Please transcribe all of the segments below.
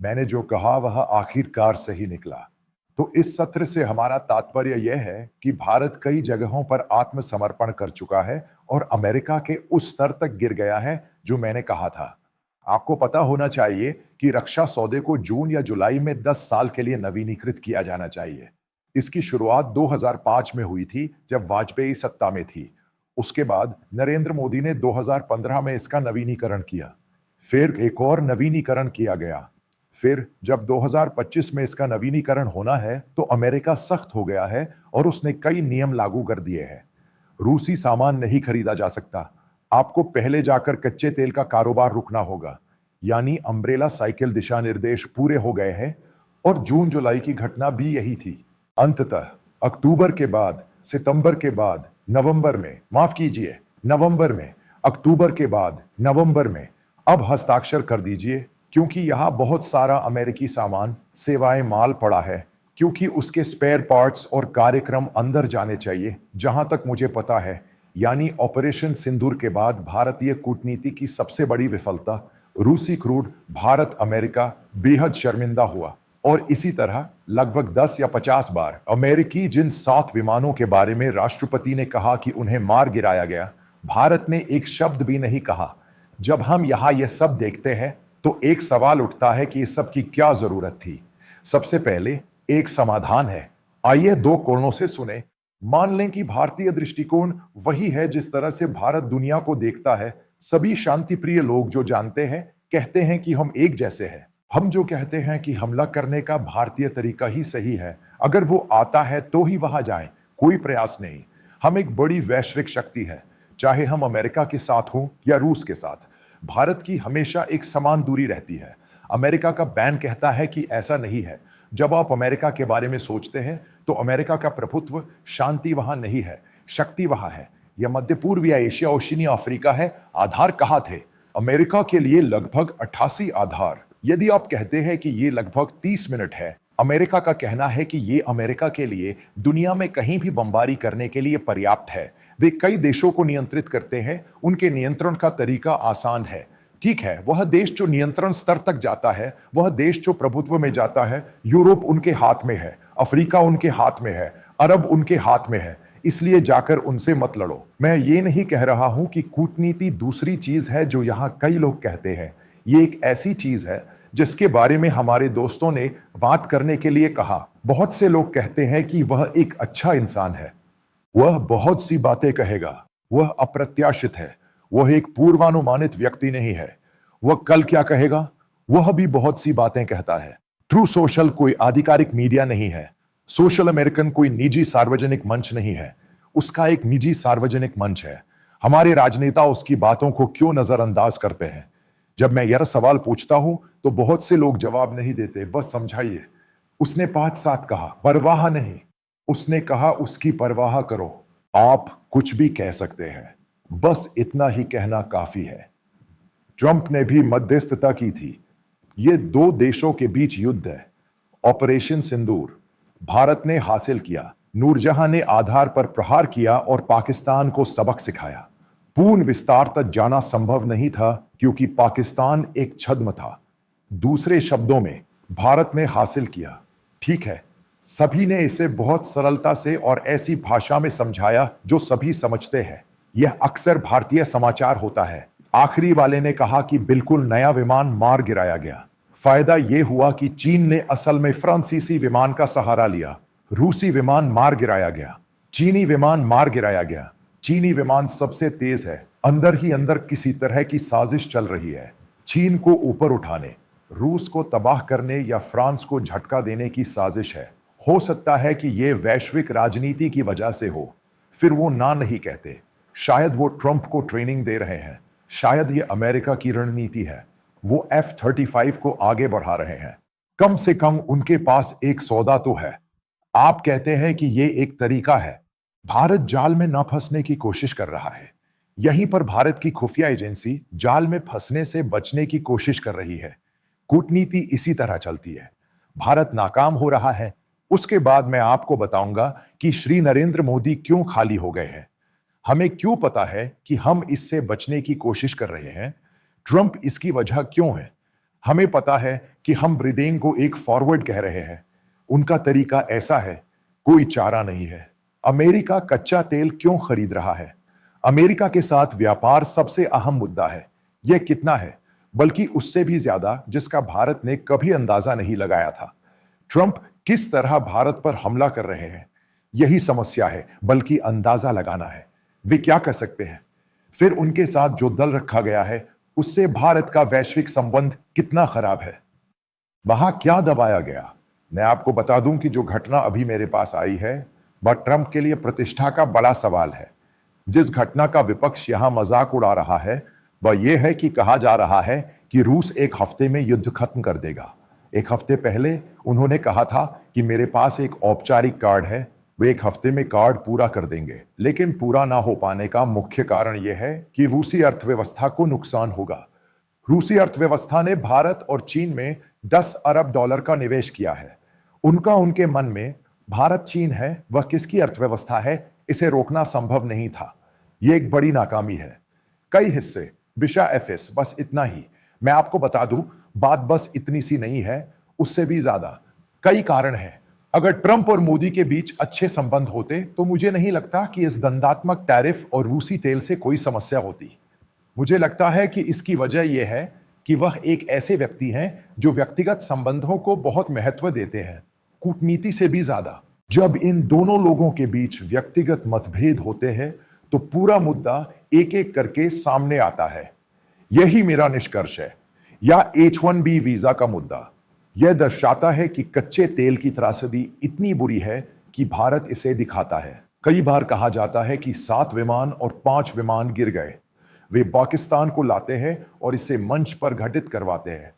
मैंने जो कहा वह आखिरकार सही निकला। तो इस सत्र से हमारा तात्पर्य यह है कि भारत कई जगहों पर आत्मसमर्पण कर चुका है और अमेरिका के उस स्तर तक गिर गया है जो मैंने कहा था। आपको पता होना चाहिए कि रक्षा सौदे को जून या जुलाई में 10 साल के लिए नवीनीकृत किया जाना चाहिए। इसकी शुरुआत 2005 में हुई थी जब वाजपेयी सत्ता में थी। उसके बाद नरेंद्र मोदी ने 2015 में इसका नवीनीकरण किया। फिर एक और नवीनीकरण किया गया। फिर जब 2025 में इसका नवीनीकरण होना है तो अमेरिका सख्त हो गया है और उसने कई नियम लागू कर दिए हैं। रूसी सामान नहीं खरीदा जा सकता। आपको पहले जाकर कच्चे तेल का कारोबार रुकना होगा। यानी अम्ब्रेला साइकिल दिशा निर्देश पूरे हो गए हैं और जून जुलाई की घटना भी यही थी। अंततः अक्टूबर के बाद, सितंबर के बाद, नवंबर में, माफ कीजिए, नवंबर में, अक्टूबर के बाद, नवंबर में, अब हस्ताक्षर कर दीजिए क्योंकि यहां बहुत सारा अमेरिकी सामान, सेवाएं, माल पड़ा है क्योंकि उसके स्पेयर पार्ट्स और कार्यक्रम अंदर जाने चाहिए जहां तक मुझे पता है। यानी ऑपरेशन सिंदूर के बाद भारतीय कूटनीति की सबसे बड़ी विफलता, रूसी क्रूड भारत अमेरिका बेहद शर्मिंदा हुआ। और इसी तरह लगभग 10 या 50 बार अमेरिकी जिन 7 विमानों के बारे में राष्ट्रपति ने कहा कि उन्हें मार गिराया गया, भारत ने एक शब्द भी नहीं कहा। जब हम यहां यह सब देखते हैं तो एक सवाल उठता है कि इस सब की क्या जरूरत थी। सबसे पहले एक समाधान है। आइए 2 कोणों से सुने। मान लें कि भारतीय दृष्टिकोण वही है जिस तरह से भारत दुनिया को देखता है। सभी शांतिप्रिय लोग जो जानते हैं कहते हैं कि हम एक जैसे हैं। हम जो कहते हैं कि हमला करने का भारतीय तरीका ही सही है, अगर वो आता है तो ही वहां जाएं, कोई प्रयास नहीं। हम एक बड़ी वैश्विक शक्ति है, चाहे हम अमेरिका के साथ हों या रूस के साथ। भारत की हमेशा एक समान दूरी रहती है। अमेरिका का बैन कहता है कि ऐसा नहीं है। जब आप अमेरिका के बारे में सोचते हैं तो अमेरिका का प्रभुत्व, शांति वहां नहीं है, शक्ति वहां है। यह मध्य पूर्व या एशिया ओशिनिया अफ्रीका है। आधार कहां थे? अमेरिका के लिए लगभग 88 आधार। यदि आप कहते हैं कि ये लगभग 30 मिनट है, अमेरिका का कहना है कि ये अमेरिका के लिए दुनिया में कहीं भी बमबारी करने के लिए पर्याप्त है। वे कई देशों को नियंत्रित करते हैं, उनके नियंत्रण का तरीका आसान है। ठीक है, वह देश जो नियंत्रण स्तर तक जाता है, वह देश जो प्रभुत्व में जाता है, यूरोप उनके हाथ में है, अफ्रीका उनके हाथ में है, अरब उनके हाथ में है। इसलिए जाकर उनसे मत लड़ो। मैं ये नहीं कह रहा हूं कि कूटनीति दूसरी चीज है जो यहां कई लोग कहते हैं। ये एक ऐसी चीज है जिसके बारे में हमारे दोस्तों ने बात करने के लिए कहा। बहुत से लोग कहते हैं कि वह एक अच्छा इंसान है। वह बहुत सी बातें कहेगा। वह अप्रत्याशित है। वह एक पूर्वानुमानित व्यक्ति नहीं है। वह कल क्या कहेगा, वह भी बहुत सी बातें कहता है। ट्रू सोशल कोई आधिकारिक मीडिया नहीं है। सोशल अमेरिकन कोई निजी सार्वजनिक मंच नहीं है। उसका एक निजी सार्वजनिक मंच है। हमारे राजनेता उसकी बातों को क्यों नजरअंदाज करते हैं? जब मैं यह सवाल पूछता हूं तो बहुत से लोग जवाब नहीं देते। बस समझाइए। उसने 5-7 कहा, परवाह नहीं। उसने कहा उसकी परवाह करो। आप कुछ भी कह सकते हैं, बस इतना ही कहना काफी है। ट्रंप ने भी मध्यस्थता की थी। ये 2 देशों के बीच युद्ध है। ऑपरेशन सिंदूर भारत ने हासिल किया। नूरजहां ने आधार पर प्रहार किया और पाकिस्तान को सबक सिखाया। पूर्ण विस्तार तक जाना संभव नहीं था क्योंकि पाकिस्तान एक छद्म था। दूसरे शब्दों में, भारत ने हासिल किया। ठीक है, सभी ने इसे बहुत सरलता से और ऐसी भाषा में समझाया जो सभी समझते हैं। यह अक्सर भारतीय समाचार होता है। आखिरी वाले ने कहा कि बिल्कुल नया विमान मार गिराया गया। फायदा यह हुआ कि चीन ने असल में फ्रांसीसी विमान का सहारा लिया। रूसी विमान मार गिराया गया। चीनी विमान मार गिराया गया। चीनी विमान सबसे तेज है। अंदर ही अंदर किसी तरह की साजिश चल रही है। चीन को ऊपर उठाने, रूस को तबाह करने या फ्रांस को झटका देने की साजिश है। हो सकता है कि यह वैश्विक राजनीति की वजह से हो। फिर वो ना नहीं कहते। शायद वो ट्रंप को ट्रेनिंग दे रहे हैं। शायद ये अमेरिका की रणनीति है। वो F-35 को आगे बढ़ा रहे हैं। कम से कम उनके पास एक सौदा तो है। आप कहते हैं कि ये एक तरीका है। भारत जाल में ना फंसने की कोशिश कर रहा है। यहीं पर भारत की खुफिया एजेंसी जाल में फंसने से बचने की कोशिश कर रही है। कूटनीति इसी तरह चलती है। भारत नाकाम हो रहा है। उसके बाद मैं आपको बताऊंगा कि श्री नरेंद्र मोदी क्यों खाली हो गए हैं। हमें क्यों पता है कि हम इससे बचने की कोशिश कर रहे हैं। ट्रंप इसकी वजह क्यों है। हमें पता है कि हम ब्रिटेन को एक फॉरवर्ड कह रहे हैं। उनका तरीका ऐसा है, कोई चारा नहीं है। अमेरिका कच्चा तेल क्यों खरीद रहा है? अमेरिका के साथ व्यापार सबसे अहम मुद्दा है। यह कितना है, बल्कि उससे भी ज्यादा जिसका भारत ने कभी अंदाजा नहीं लगाया था। ट्रंप किस तरह भारत पर हमला कर रहे हैं, यही समस्या है, बल्कि अंदाजा लगाना है वे क्या कर सकते हैं। फिर उनके साथ जो दल रखा गया है, उससे भारत का वैश्विक संबंध कितना खराब है, वहां क्या दबाया गया। मैं आपको बता दूं कि जो घटना अभी मेरे पास आई है, वह ट्रंप के लिए प्रतिष्ठा का बड़ा सवाल है। जिस घटना का विपक्ष यहां मजाक उड़ा रहा है, वह यह है कि कहा जा रहा है कि रूस एक हफ्ते में युद्ध खत्म कर देगा। एक हफ्ते पहले उन्होंने कहा था कि मेरे पास एक औपचारिक कार्ड है, वे एक हफ्ते में कार्ड पूरा कर देंगे। लेकिन पूरा ना हो पाने का मुख्य कारण यह है कि रूसी अर्थव्यवस्था को नुकसान होगा। रूसी अर्थव्यवस्था ने भारत और चीन में 10 अरब डॉलर का निवेश किया है। उनके मन में भारत चीन है, वह किसकी अर्थव्यवस्था है, इसे रोकना संभव नहीं था। यह एक बड़ी नाकामी है। कई हिस्से विषा एफएस, बस इतना ही। मैं आपको बता दूं, बात बस इतनी सी नहीं है, उससे भी ज्यादा कई कारण हैं। अगर ट्रंप और मोदी के बीच अच्छे संबंध होते तो मुझे नहीं लगता कि इस दंडात्मक टैरिफ और रूसी तेल से कोई समस्या होती। मुझे लगता है कि इसकी वजह यह है कि वह एक ऐसे व्यक्ति हैं जो व्यक्तिगत संबंधों को बहुत महत्व देते हैं, कूटनीति से भी ज्यादा। जब इन दोनों लोगों के बीच व्यक्तिगत मतभेद होते हैं तो पूरा मुद्दा एक एक करके सामने आता है। यही मेरा निष्कर्ष है। या H1B वीजा का मुद्दा यह दर्शाता है कि कच्चे तेल की त्रासदी इतनी बुरी है कि भारत इसे दिखाता है। कई बार कहा जाता है कि 7 विमान और 5 विमान गिर गए। वे पाकिस्तान को लाते हैं और इसे मंच पर घटित करवाते हैं।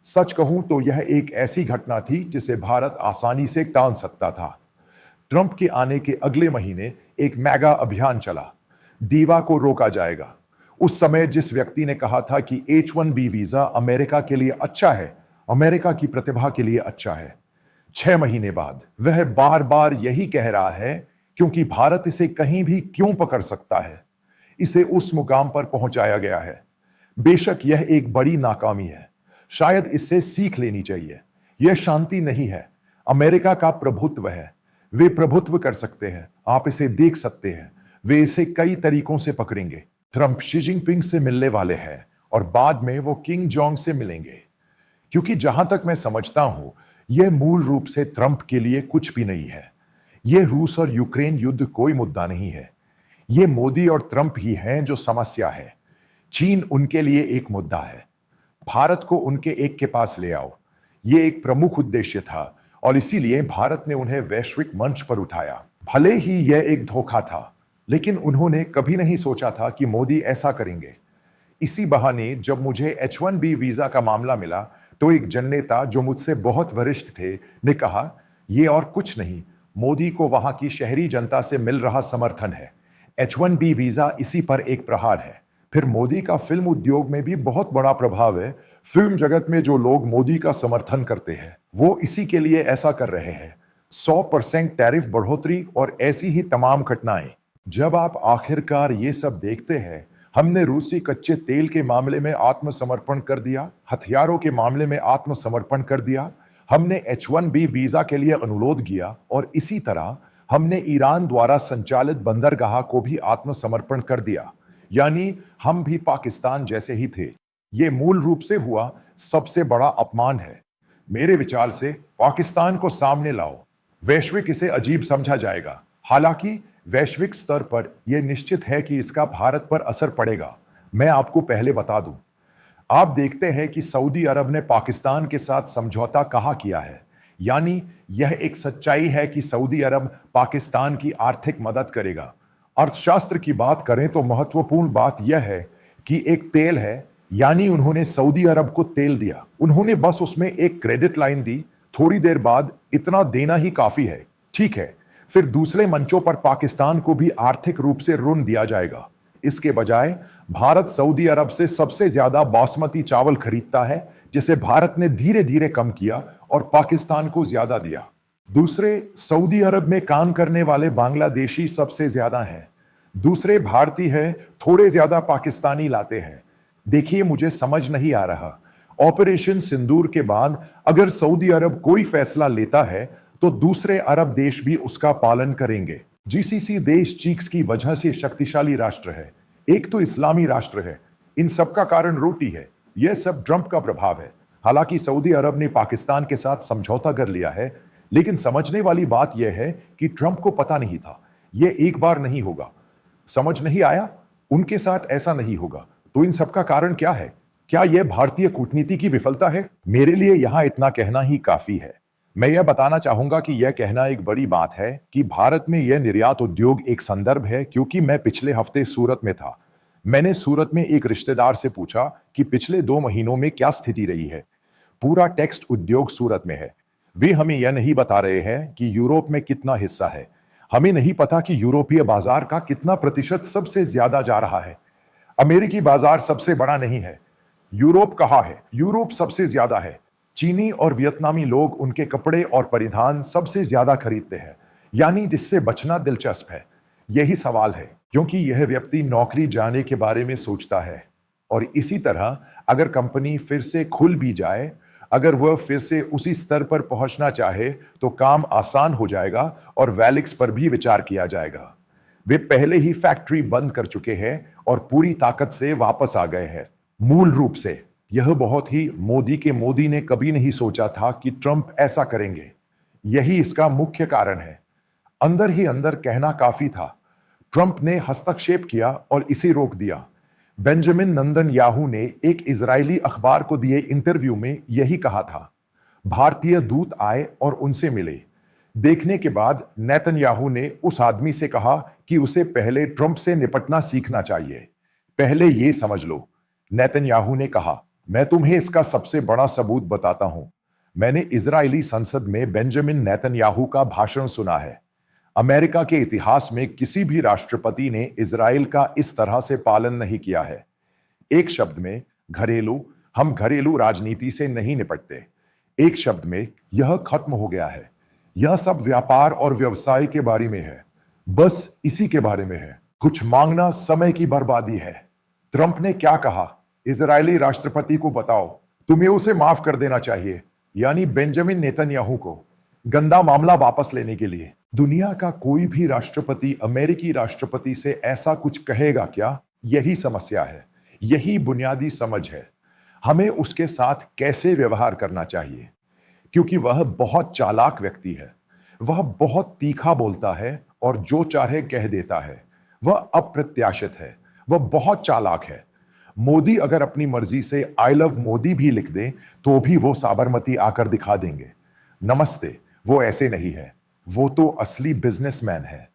सच कहूं तो यह एक ऐसी घटना थी जिसे भारत आसानी से टाल सकता था। ट्रंप के आने के अगले महीने एक मेगा अभियान चला, दीवा को रोका जाएगा। उस समय जिस व्यक्ति ने कहा था कि H1B वीजा अमेरिका के लिए अच्छा है, अमेरिका की प्रतिभा के लिए अच्छा है, 6 महीने बाद वह बार बार यही कह रहा है क्योंकि भारत इसे कहीं भी क्यों पकड़ सकता है। इसे उस मुकाम पर पहुंचाया गया है। बेशक यह एक बड़ी नाकामी है, शायद इससे सीख लेनी चाहिए। यह शांति नहीं है, अमेरिका का प्रभुत्व है। वे प्रभुत्व कर सकते हैं, आप इसे देख सकते हैं। वे इसे कई तरीकों से पकड़ेंगे। ट्रंप शी जिनपिंग से मिलने वाले हैं और बाद में वो किंग जोंग से मिलेंगे, क्योंकि जहां तक मैं समझता हूं, यह मूल रूप से ट्रंप के लिए कुछ भी नहीं है। यह रूस और यूक्रेन युद्ध कोई मुद्दा नहीं है। यह मोदी और ट्रंप ही हैं जो समस्या है। चीन उनके लिए एक मुद्दा है। भारत को उनके एक के पास ले आओ, यह एक प्रमुख उद्देश्य था और इसीलिए भारत ने उन्हें वैश्विक मंच पर उठाया। भले ही यह एक धोखा था, लेकिन उन्होंने कभी नहीं सोचा था कि मोदी ऐसा करेंगे। इसी बहाने जब मुझे H1B वीजा का मामला मिला तो एक जननेता जो मुझसे बहुत वरिष्ठ थे ने कहा, यह और कुछ नहीं, मोदी को वहां की शहरी जनता से मिल रहा समर्थन है। H1B वीजा इसी पर एक प्रहार है। फिर मोदी का फिल्म उद्योग में भी बहुत बड़ा प्रभाव है। फिल्म जगत में जो लोग मोदी का समर्थन करते हैं वो इसी के लिए ऐसा कर रहे हैं। 100% टैरिफ बढ़ोतरी और ऐसी ही तमाम घटनाएं। जब आप आखिरकार ये सब देखते हैं, हमने रूसी कच्चे तेल के मामले में आत्मसमर्पण कर दिया, हथियारों के मामले में आत्मसमर्पण कर दिया, हमने H1B वीजा के लिए अनुरोध किया और इसी तरह हमने ईरान द्वारा संचालित बंदरगाह को भी आत्मसमर्पण कर दिया। यानी हम भी पाकिस्तान जैसे ही थे। यह मूल रूप से हुआ सबसे बड़ा अपमान है। मेरे विचार से पाकिस्तान को सामने लाओ, वैश्विक इसे अजीब समझा जाएगा। हालांकि वैश्विक स्तर पर यह निश्चित है कि इसका भारत पर असर पड़ेगा। मैं आपको पहले बता दूं, आप देखते हैं कि सऊदी अरब ने पाकिस्तान के साथ समझौता कहाँ किया है। यानी यह एक सच्चाई है कि सऊदी अरब पाकिस्तान की आर्थिक मदद करेगा। अर्थशास्त्र की बात करें तो महत्वपूर्ण बात यह है कि एक तेल है, यानी उन्होंने सऊदी अरब को तेल दिया, उन्होंने बस उसमें एक क्रेडिट लाइन दी। थोड़ी देर बाद इतना देना ही काफी है, ठीक है। फिर दूसरे मंचों पर पाकिस्तान को भी आर्थिक रूप से ऋण दिया जाएगा। इसके बजाय भारत सऊदी अरब से सबसे ज्यादा बासमती चावल खरीदता है, जिसे भारत ने धीरे धीरे कम किया और पाकिस्तान को ज्यादा दिया। दूसरे, सऊदी अरब में काम करने वाले बांग्लादेशी सबसे ज्यादा हैं। दूसरे भारतीय है, थोड़े ज्यादा पाकिस्तानी लाते हैं। देखिए, मुझे समझ नहीं आ रहा, ऑपरेशन सिंदूर के बाद अगर सऊदी अरब कोई फैसला लेता है तो दूसरे अरब देश भी उसका पालन करेंगे। जीसीसी देश चीक्स की वजह से शक्तिशाली राष्ट्र है, एक तो इस्लामी राष्ट्र है। इन सब का कारण रोटी है। यह सब ट्रंप का प्रभाव है। हालांकि सऊदी अरब ने पाकिस्तान के साथ समझौता कर लिया है, लेकिन समझने वाली बात यह है कि ट्रंप को पता नहीं था यह एक बार नहीं होगा। समझ नहीं आया, उनके साथ ऐसा नहीं होगा। तो इन सब का कारण क्या है? क्या यह भारतीय कूटनीति की विफलता है? मेरे लिए यहां इतना कहना ही काफी है। मैं यह बताना चाहूंगा कि यह कहना एक बड़ी बात है कि भारत में यह निर्यात उद्योग एक संदर्भ है, क्योंकि मैं पिछले हफ्ते सूरत में था। मैंने सूरत में एक रिश्तेदार से पूछा कि पिछले 2 महीनों में क्या स्थिति रही है। पूरा टेक्स्ट उद्योग सूरत में है। वे हमें यह नहीं बता रहे हैं कि यूरोप में कितना हिस्सा है। हमें नहीं पता कि यूरोपीय बाजार का कितना प्रतिशत सबसे ज्यादा जा रहा है। अमेरिकी बाजार सबसे बड़ा नहीं है। यूरोप कहाँ है? यूरोप सबसे ज्यादा है। चीनी और वियतनामी लोग उनके कपड़े और परिधान सबसे ज्यादा खरीदते हैं, यानी जिससे बचना दिलचस्प है। यही सवाल है, क्योंकि यह व्यक्ति नौकरी जाने के बारे में सोचता है। और इसी तरह अगर कंपनी फिर से खुल भी जाए, अगर वह फिर से उसी स्तर पर पहुंचना चाहे तो काम आसान हो जाएगा और वैलिक्स पर भी विचार किया जाएगा। वे पहले ही फैक्ट्री बंद कर चुके हैं और पूरी ताकत से वापस आ गए हैं। मूल रूप से यह बहुत ही मोदी ने कभी नहीं सोचा था कि ट्रंप ऐसा करेंगे। यही इसका मुख्य कारण है। अंदर ही अंदर कहना काफी था। ट्रंप ने हस्तक्षेप किया और इसे रोक दिया। बेंजामिन नेतन्याहू ने एक इजरायली अखबार को दिए इंटरव्यू में यही कहा था। भारतीय दूत आए और उनसे मिले। देखने के बाद नेतन्याहू ने उस आदमी से कहा कि उसे पहले ट्रंप से निपटना सीखना चाहिए। पहले ये समझ लो। नेतन्याहू ने कहा, मैं तुम्हें इसका सबसे बड़ा सबूत बताता हूं। मैंने इजरायली संसद में बेंजामिन नेतन्याहू का भाषण सुना है। अमेरिका के इतिहास में किसी भी राष्ट्रपति ने इजराइल का इस तरह से पालन नहीं किया है। एक शब्द में घरेलू, हम घरेलू राजनीति से नहीं निपटते। एक शब्द में यह खत्म हो गया है। यह सब व्यापार और व्यवसाय के बारे में है। बस इसी के बारे में है। कुछ मांगना समय की बर्बादी है। ट्रंप ने क्या कहा? इजरायली राष्ट्रपति को बताओ, तुम्हें उसे माफ कर देना चाहिए, यानी बेंजामिन नेतन्याहू को, गंदा मामला वापस लेने के लिए। दुनिया का कोई भी राष्ट्रपति अमेरिकी राष्ट्रपति से ऐसा कुछ कहेगा क्या? यही समस्या है। यही बुनियादी समझ है। हमें उसके साथ कैसे व्यवहार करना चाहिए, क्योंकि वह बहुत चालाक व्यक्ति है। वह बहुत तीखा बोलता है और जो चाहे कह देता है। वह अप्रत्याशित है। वह बहुत चालाक है। मोदी अगर अपनी मर्जी से आई लव मोदी भी लिख दे तो भी वो साबरमती आकर दिखा देंगे। नमस्ते, वो ऐसे नहीं है। वो तो असली बिजनेसमैन है।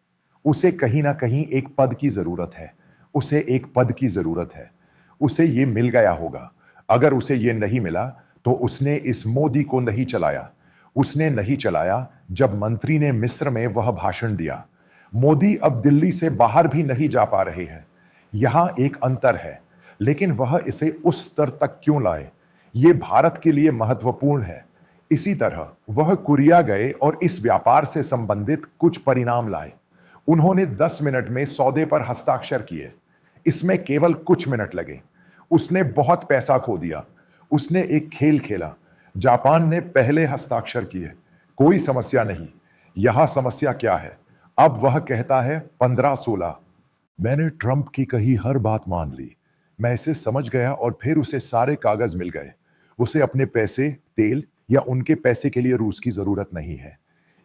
उसे कहीं ना कहीं एक पद की जरूरत है। उसे एक पद की जरूरत है। उसे ये मिल गया होगा। अगर उसे ये नहीं मिला तो उसने इस मोदी को नहीं चलाया। उसने नहीं चलाया जब मंत्री ने मिस्र में वह भाषण दिया। मोदी अब दिल्ली से बाहर भी नहीं जा पा रहे हैं। यहां एक अंतर है, लेकिन वह इसे उस स्तर तक क्यों लाए, ये भारत के लिए महत्वपूर्ण है। इसी तरह वह कुरिया गए और इस व्यापार से संबंधित कुछ परिणाम लाए। उन्होंने 10 मिनट में सौदे पर हस्ताक्षर किए। इसमें केवल कुछ मिनट लगे। उसने बहुत पैसा खो दिया। उसने एक खेल खेला। जापान ने पहले हस्ताक्षर किए। कोई समस्या नहीं। यहां समस्या क्या है? अब वह कहता है 15-16। मैंने ट्रंप की कही हर बात मान ली। मैं इसे समझ गया और फिर उसे सारे कागज मिल गए। उसे अपने पैसे, तेल या उनके पैसे के लिए रूस की जरूरत नहीं है।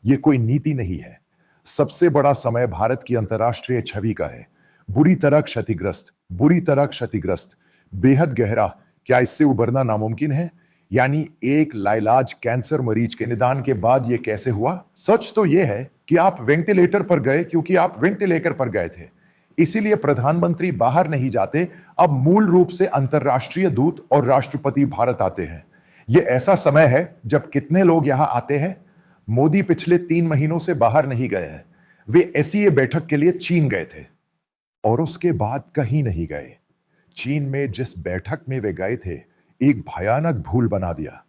यह कोई नीति नहीं है। सबसे बड़ा समय भारत की अंतर्राष्ट्रीय छवि का है। बुरी तरह क्षतिग्रस्त, बुरी तरह क्षतिग्रस्त, बेहद गहरा। क्या इससे उबरना नामुमकिन है? यानी एक लाइलाज कैंसर मरीज के निदान के बाद यह कैसे हुआ? सच तो यह है कि आप वेंटिलेटर पर गए क्योंकि आप वेंटिलेटर पर गए थे। इसीलिए प्रधानमंत्री बाहर नहीं जाते। अब मूल रूप से अंतर्राष्ट्रीय दूत और राष्ट्रपति भारत आते हैं। यह ऐसा समय है जब कितने लोग यहां आते हैं? मोदी पिछले 3 महीनों से बाहर नहीं गए हैं। वे एससीए बैठक के लिए चीन गए थे और उसके बाद कहीं नहीं गए। चीन में जिस बैठक में वे गए थे, एक भयानक भूल बना दिया,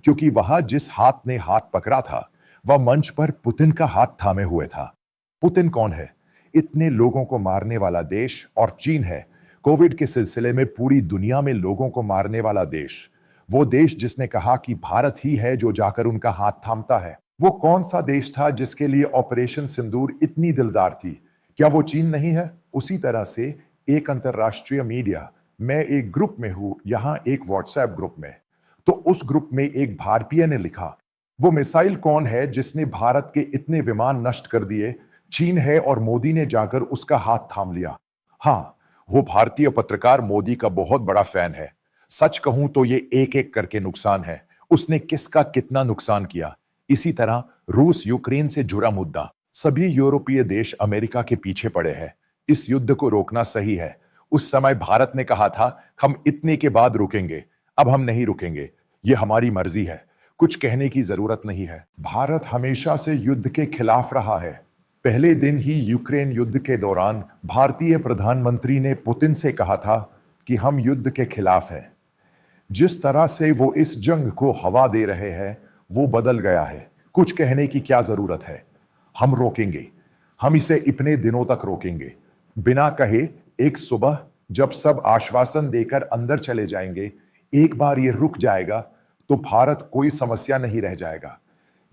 क्योंकि वहां जिस हाथ ने हाथ पकड़ा था वह मंच पर पुतिन का हाथ थामे हुए था। पुतिन कौन है? इतने लोगों को मारने वाला देश। और चीन है कोविड के सिलसिले में पूरी दुनिया में लोगों को मारने वाला देश। वो देश जिसने कहा कि भारत ही है जो जाकर उनका हाथ थामता है। वो कौन सा देश था जिसके लिए ऑपरेशन सिंदूर इतनी दिलदार थी? क्या वो चीन नहीं है? उसी तरह से एक अंतरराष्ट्रीय मीडिया, मैं एक ग्रुप में हूं, यहां एक व्हाट्सएप ग्रुप में। तो उस ग्रुप में एक भारतीय ने लिखा, वो मिसाइल कौन है जिसने भारत के इतने विमान नष्ट कर दिए? चीन है और मोदी ने जाकर उसका हाथ थाम लिया। हाँ, वो भारतीय पत्रकार मोदी का बहुत बड़ा फैन है। सच कहूं तो ये एक-एक करके नुकसान है। उसने किसका कितना नुकसान किया। इसी तरह रूस यूक्रेन से जुड़ा मुद्दा, सभी यूरोपीय देश अमेरिका के पीछे पड़े हैं। इस युद्ध को रोकना सही है। उस समय भारत ने कहा था, हम इतने के बाद रुकेंगे। अब हम नहीं रुकेंगे। ये हमारी मर्जी है। कुछ कहने की जरूरत नहीं है। भारत हमेशा से युद्ध के खिलाफ रहा है। पहले दिन ही यूक्रेन युद्ध के दौरान भारतीय प्रधानमंत्री ने पुतिन से कहा था कि हम युद्ध के खिलाफ हैं। जिस तरह से वो इस जंग को हवा दे रहे हैं, वो बदल गया है। कुछ कहने की क्या जरूरत है? हम रोकेंगे। हम इसे इतने दिनों तक रोकेंगे। बिना कहे एक सुबह जब सब आश्वासन देकर अंदर चले जाएंगे, एक बार ये रुक जाएगा तो भारत कोई समस्या नहीं रह जाएगा।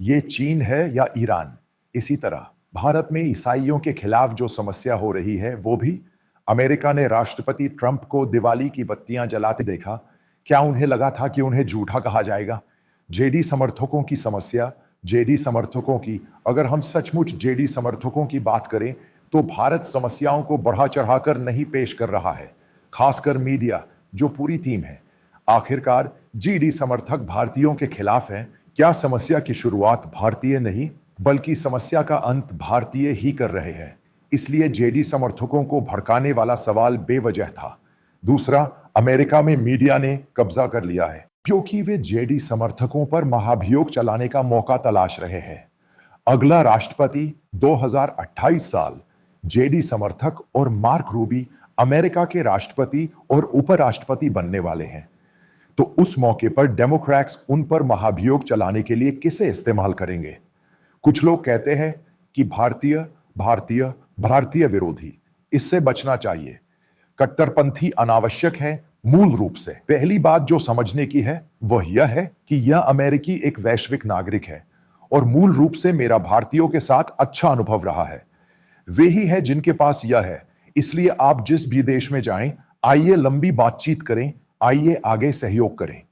ये चीन है या ईरान। इसी तरह भारत में ईसाइयों के खिलाफ जो समस्या हो रही है, वो भी। अमेरिका ने राष्ट्रपति ट्रंप को दिवाली की बत्तियां जलाते देखा। क्या उन्हें लगा था कि उन्हें झूठा कहा जाएगा? जेडी समर्थकों की समस्या, जेडी समर्थकों की, अगर हम सचमुच जेडी समर्थकों की बात करें तो भारत समस्याओं को बढ़ा चढ़ाकर नहीं पेश कर रहा है, खासकर मीडिया जो पूरी टीम है। आखिरकार जेडी समर्थक भारतीयों के खिलाफ हैं। क्या समस्या की शुरुआत भारतीय नहीं बल्कि समस्या का अंत भारतीय ही कर रहे हैं? इसलिए जेडी समर्थकों को भड़काने वाला सवाल बेवजह था। दूसरा, अमेरिका में मीडिया ने कब्जा कर लिया है क्योंकि वे जेडी समर्थकों पर महाभियोग चलाने का मौका तलाश रहे हैं। अगला राष्ट्रपति 2028 साल जेडी समर्थक और मार्क रूबी अमेरिका के राष्ट्रपति और उपराष्ट्रपति बनने वाले हैं। तो उस मौके पर डेमोक्रेट्स उन पर महाभियोग चलाने के लिए किसे इस्तेमाल करेंगे? कुछ लोग कहते हैं कि भारतीय भारतीय भारतीय विरोधी, इससे बचना चाहिए। कट्टरपंथी अनावश्यक है। मूल रूप से पहली बात जो समझने की है वह यह है कि यह अमेरिकी एक वैश्विक नागरिक है और मूल रूप से मेरा भारतीयों के साथ अच्छा अनुभव रहा है। वे ही है जिनके पास यह है। इसलिए आप जिस भी देश में जाएं, आइए लंबी बातचीत करें, आइए आगे सहयोग करें।